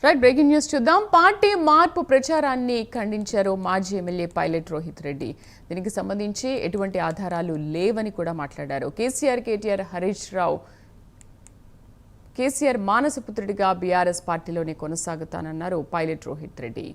Right, breaking news చూద్దాం. Party మార్పు ప్రచారాన్ని ఖండించారు మాజీ ఎమ్మెల్యే పైలట్ రోహిత్ రెడ్డి. దీనికి సంబంధించి ఎటువంటి ఆధారాలు లేవని కూడా మాట్లాడారు. కేసీఆర్ హరీష్ రావు కేసీఆర్ మానసపుత్రుడిగా బీఆర్ఎస్ పార్టీలోనే కొనసాగుతానన్నారు పైలట్ రోహిత్ రెడ్డి.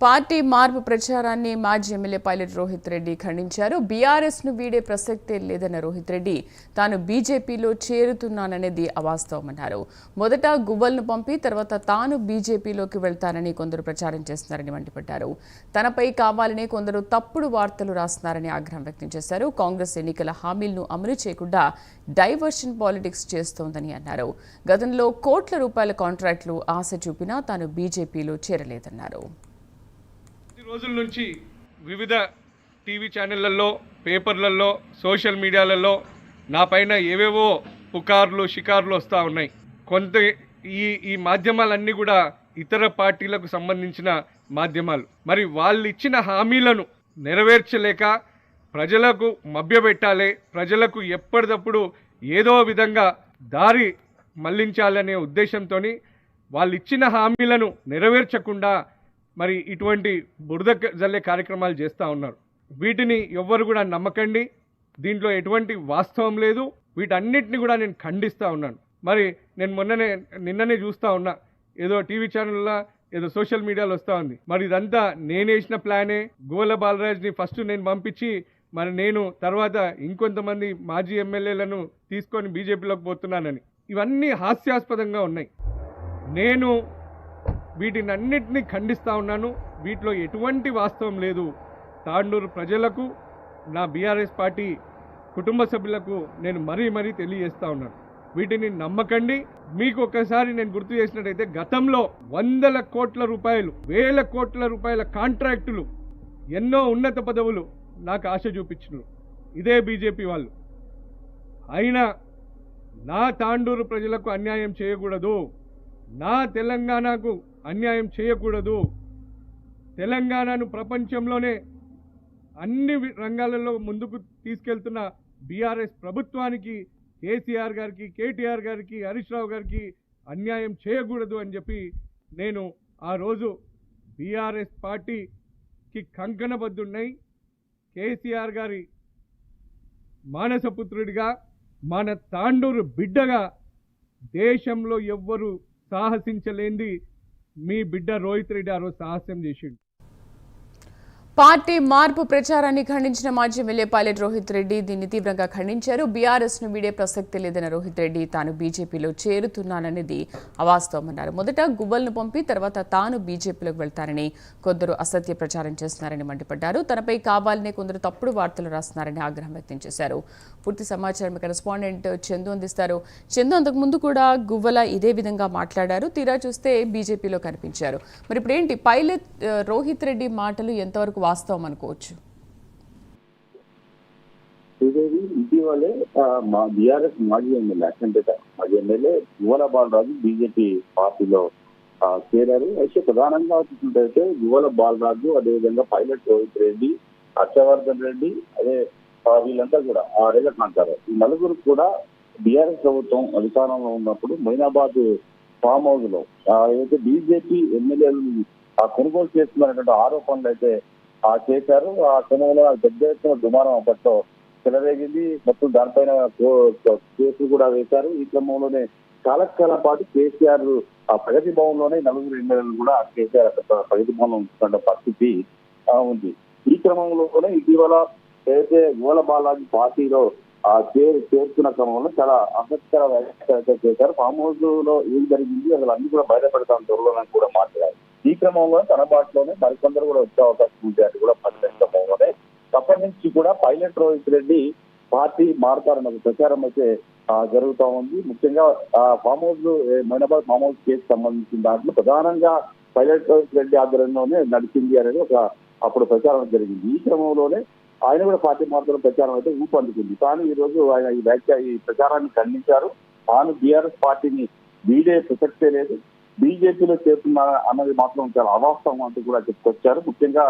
పార్టీ మార్పు ప్రచారాన్ని మాజీ ఎమ్మెల్యే పైలట్ రోహిత్ రెడ్డి ఖండించారు. బీఆర్ఎస్ ను వీడే ప్రసక్తే లేదన్న రోహిత్ రెడ్డి తాను బీజేపీలో చేరుతున్నాననేది అవాస్తవమన్నారు. మొదట గువ్వల్ను పంపి తర్వాత తాను బీజేపీలోకి వెళ్తానని కొందరు ప్రచారం చేస్తున్నారని మండిపడ్డారు. తనపై కావాలనే కొందరు తప్పుడు వార్తలు రాస్తున్నారని ఆగ్రహం వ్యక్తం చేశారు. కాంగ్రెస్ ఎన్నికల హామీలను అమలు చేయకుండా డైవర్షన్ పాలిటిక్స్ చేస్తోందని అన్నారు. గతంలో కోట్ల రూపాయల కాంట్రాక్టులు ఆశ చూపినా తాను బీజేపీలో చేరలేదన్నారు. రోజుల నుంచి వివిధ టీవీ ఛానళ్లలో, పేపర్లలో, సోషల్ మీడియాలలో నా పైన ఏవేవో పుకార్లు షికార్లు వస్తూ ఉన్నాయి. కొంత ఈ మాధ్యమాలన్నీ కూడా ఇతర పార్టీలకు సంబంధించిన మాధ్యమాలు. మరి వాళ్ళు ఇచ్చిన హామీలను నెరవేర్చలేక ప్రజలకు మభ్యపెట్టాలి, ప్రజలకు ఎప్పటికప్పుడు ఏదో విధంగా దారి మళ్లించాలనే ఉద్దేశంతో వాళ్ళు ఇచ్చిన హామీలను నెరవేర్చకుండా మరి ఇటువంటి బురద జల్లే కార్యక్రమాలు చేస్తూ ఉన్నారు. వీటిని ఎవ్వరు కూడా నమ్మకండి. దీంట్లో ఎటువంటి వాస్తవం లేదు. వీటన్నిటిని కూడా నేను ఖండిస్తూ ఉన్నాను. మరి నేను నిన్ననే చూస్తూ ఉన్నా, ఏదో టీవీ ఛానల్లో ఏదో సోషల్ మీడియాలో వస్తూ ఉంది. మరి ఇదంతా నేను వేసిన ప్లానే. గోల బాలరాజ్ని ఫస్ట్ నేను పంపించి మరి నేను తర్వాత ఇంకొంతమంది మాజీ ఎమ్మెల్యేలను తీసుకొని బీజేపీలోకి పోతున్నానని, ఇవన్నీ హాస్యాస్పదంగా ఉన్నాయి. నేను వీటిని అన్నిటినీ ఖండిస్తూ ఉన్నాను. వీటిలో ఎటువంటి వాస్తవం లేదు. తాండూరు ప్రజలకు, నా బీఆర్ఎస్ పార్టీ కుటుంబ సభ్యులకు నేను మరీ తెలియజేస్తూ ఉన్నాను, వీటిని నమ్మకండి. మీకు ఒక్కసారి నేను గుర్తు చేసినట్టయితే గతంలో వందల కోట్ల రూపాయలు, వేల కోట్ల రూపాయల కాంట్రాక్టులు, ఎన్నో ఉన్నత పదవులు నాకు ఆశ చూపించినారు ఇదే బీజేపీ వాళ్ళు. అయినా నా తాండూరు ప్రజలకు అన్యాయం చేయకూడదు, నా తెలంగాణకు అన్యాయం చేయకూడదు, తెలంగాణను ప్రపంచంలోనే అన్ని రంగాలలో ముందుకు తీసుకెళ్తున్న బీఆర్ఎస్ ప్రభుత్వానికి, కేసీఆర్ గారికి, కేటీఆర్ గారికి, హరీష్ రావు గారికి అన్యాయం చేయకూడదు అని చెప్పి నేను ఆ రోజు బీఆర్ఎస్ పార్టీకి కంకణబద్ధున్నై కేసీఆర్ గారి మానసపుత్రుడిగా, మన తాండూరు బిడ్డగా దేశంలో ఎవ్వరు సాహసించలేంది మీ బిడ్డ రోహిత్ రెడ్డి ఆ రోజు సాహసం చేసిండు. పార్టీ మార్పు ప్రచారాన్ని ఖండించిన మాజీ ఎమ్మెల్యే పైలట్ రోహిత్ రెడ్డి దీన్ని తీవ్రంగా ఖండించారు. బీఆర్ఎస్ ను వీడే ప్రసక్తి లేదన్న రోహిత్ రెడ్డి తాను బీజేపీలో చేరుతున్నాననేది అవాస్తవమన్నారు. మొదట గువ్వల్ను పంపి తర్వాత తాను బీజేపీలోకి వెళ్తానని కొందరు అసత్య ప్రచారం చేస్తున్నారని మండిపడ్డారు. తనపై కావాలనే కొందరు తప్పుడు వార్తలు రాస్తున్నారని ఆగ్రహం వ్యక్తం చేశారు. పూర్తి సమాచారం కరెస్పాండెంట్ చందు అందిస్తారు. చందు, అంతకుముందు కూడా గువ్వల ఇదే విధంగా మాట్లాడారు, తీరా చూస్తే బీజేపీలో కనిపించారు. మరి ఇప్పుడేంటి పైలట్ రోహిత్ రెడ్డి మాటలు ఎంతవరకు వాస్తవం అనుకోవచ్చు? ఇటీవలే మా బీఆర్ఎస్ మాజీ ఎమ్మెల్యే గువ్వల బాలరాజు బీజేపీ పార్టీలో చేరారు. అయితే ప్రధానంగా చూసినట్టయితే గువ్వల బాలరాజు, అదేవిధంగా పైలట్ రోహిత్ రెడ్డి, హర్షవర్ధన్ రెడ్డి, అదే వీళ్ళంతా కూడా రేగట్నంటారు. ఈ నలుగురు కూడా బీఆర్ఎస్ ప్రభుత్వం అధికారంలో ఉన్నప్పుడు మొయినాబాద్ ఫామ్ హౌస్ లో ఏదైతే బీజేపీ ఎమ్మెల్యేలు కొనుగోలు చేస్తున్నారనే ఆరోపణలు అయితే చేశారు. ఆ క్రమంలో పెద్ద ఎత్తున దుమారం అప్పట్లో చెలరేగింది. మొత్తం దానిపైన కేసులు కూడా వేశారు. ఈ క్రమంలోనే కాలం పాటు కేసీఆర్ ప్రగతి భవన్ లోనే నలుగురు ఎమ్మెల్యేలు కూడా కేసీఆర్ ప్రగతి భవన్ ఉంటున్న పరిస్థితి ఉంది. ఈ క్రమంలోనే ఇటీవల ఏదైతే గువ్వల బాలరాజు పార్టీలో చేరుతున్న క్రమంలో చాలా ఆసక్తికర వ్యాఖ్యలు చేశారు. ఫామ్ హౌస్ లో ఏం జరిగింది అసలు అన్ని కూడా బయటపెడతాం త్వరలో కూడా మాట్లాడారు. ఈ క్రమంలో తన బాటలోనే మరికొందరు కూడా వచ్చే అవకాశం ఉంది అని కూడా క్రమంలోనే అప్పటి నుంచి కూడా పైలట్ రోహిత్ రెడ్డి పార్టీ మారుతారన్న ప్రచారం అయితే జరుగుతూ ఉంది. ముఖ్యంగా farm house Moinabad farm house case సంబంధించిన దాంట్లో ప్రధానంగా పైలట్ రోహిత్ రెడ్డి ఆధ్వర్యంలోనే నడిచింది అనేది అప్పుడు ప్రచారం జరిగింది. ఈ క్రమంలోనే ఆయన కూడా పార్టీ మార్పుల ప్రచారం అయితే ఊపందుకుంది. కానీ ఈ రోజు ఆయన ఈ ప్రచారాన్ని ఖండించారు. తాను బీఆర్ఎస్ పార్టీని వీడే ప్రసక్తే లేదు, బీజేపీలో చేరుతున్నా అన్నది మాత్రం చాలా అవాస్తవం అంటూ కూడా చెప్పుకొచ్చారు. ముఖ్యంగా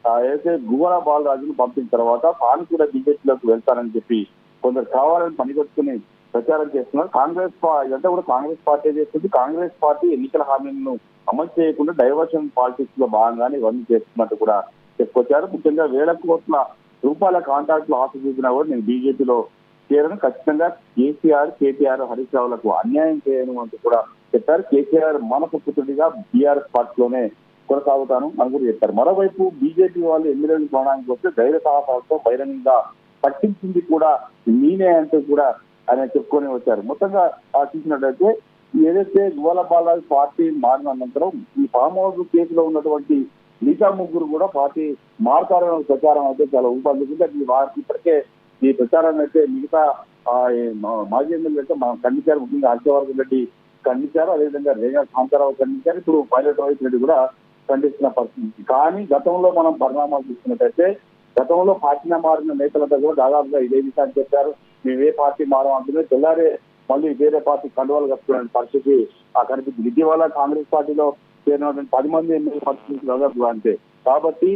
అయితే గువ్వల బాలరాజును పంపిన తర్వాత తాను కూడా బీజేపీలోకి వెళ్తానని చెప్పి కొందరు కావాలని పనిగొట్టుకుని ప్రచారం చేస్తున్నారు. ఇదంతా కూడా కాంగ్రెస్ పార్టీ చేస్తుంది. కాంగ్రెస్ పార్టీ ఎన్నికల హామీలను అమలు చేయకుండా డైవర్షన్ పాలిటిక్స్ లో భాగంగానే ఇవన్నీ చేస్తున్నట్టు కూడా చెప్పుకొచ్చారు. ముఖ్యంగా వేల కోట్ల రూపాయల కాంట్రాక్టులు ఆశ చూపినా కూడా నేను బీజేపీలో చేరను, ఖచ్చితంగా కేటీఆర్ హరీష్ రావులకు అన్యాయం చేయను అంటూ కూడా చెప్పారు. కేసీఆర్ మనపుత్రుడిగా బీఆర్ఎస్ పార్టీలోనే కొనసాగుతాను అని కూడా చెప్పారు. మరోవైపు బీజేపీ వాళ్ళు ఎమ్మెల్యేలు కొనడానికి వస్తే ధైర్య సాహసాలతో బహిరంగంగా పట్టించింది కూడా నేనే అంటూ కూడా ఆయన చెప్పుకొని వచ్చారు. మొత్తంగా చూసినట్లయితే ఏదైతే గువ్వల బాలరాజు పార్టీ మారిన అనంతరం ఈ ఫామ్ హౌస్ కేసులో ఉన్నటువంటి మిగతా ముగ్గురు కూడా పార్టీ మారుతారన్న ప్రచారం అయితే చాలా ఊపందుకుంది. వారికి ఇప్పటికే ఈ ప్రచారాన్ని అయితే మిగతా మాజీ ఎమ్మెల్యే అయితే మనం ఖండించారు. ముఖ్యంగా హర్షవర్ధన్ రెడ్డి ఖండించారు, అదేవిధంగా రేగా కాంతారావు ఖండించారు, ఇప్పుడు పైలట్ రోహిత్ రెడ్డి కూడా ఖండిస్తున్న పరిస్థితి. కానీ గతంలో మనం పరిణామాలు చూస్తున్నట్టయితే గతంలో పార్టీ మారిన నేతలంతా కూడా దాదాపుగా ఇదే విషయాన్ని చెప్పారు. మేము ఏ పార్టీ మారమంటుందో తెల్లారే మళ్ళీ వేరే పార్టీ కండువాలు కప్పుకునే పరిస్థితి కనిపించింది. ఇటీవల కాంగ్రెస్ పార్టీలో చేరినటువంటి 10 మంది ఎమ్మెల్యే పరిస్థితి దాదాపుగా అంతే. కాబట్టి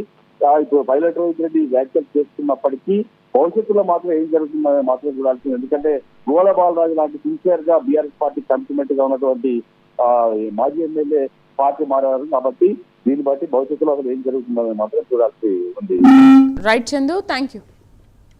ఇప్పుడు పైలట్ రోహిత్ రెడ్డి వ్యాఖ్యలు చేస్తున్నప్పటికీ భవిష్యత్తులో మాత్రం ఏం జరుగుతుందని మాత్రం చూడాల్సింది. ఎందుకంటే గువ్వల బాలరాజు లాంటి సిన్సియర్ గా బీఆర్ఎస్ పార్టీ కమిట్మెంట్ గా ఉన్నటువంటి మాజీ ఎమ్మెల్యే పార్టీ మారారు. కాబట్టి దీన్ని బట్టి భవిష్యత్తులో అసలు ఏం జరుగుతుందని మాత్రం చూడాల్సి ఉంది. Right Chandu, thank you.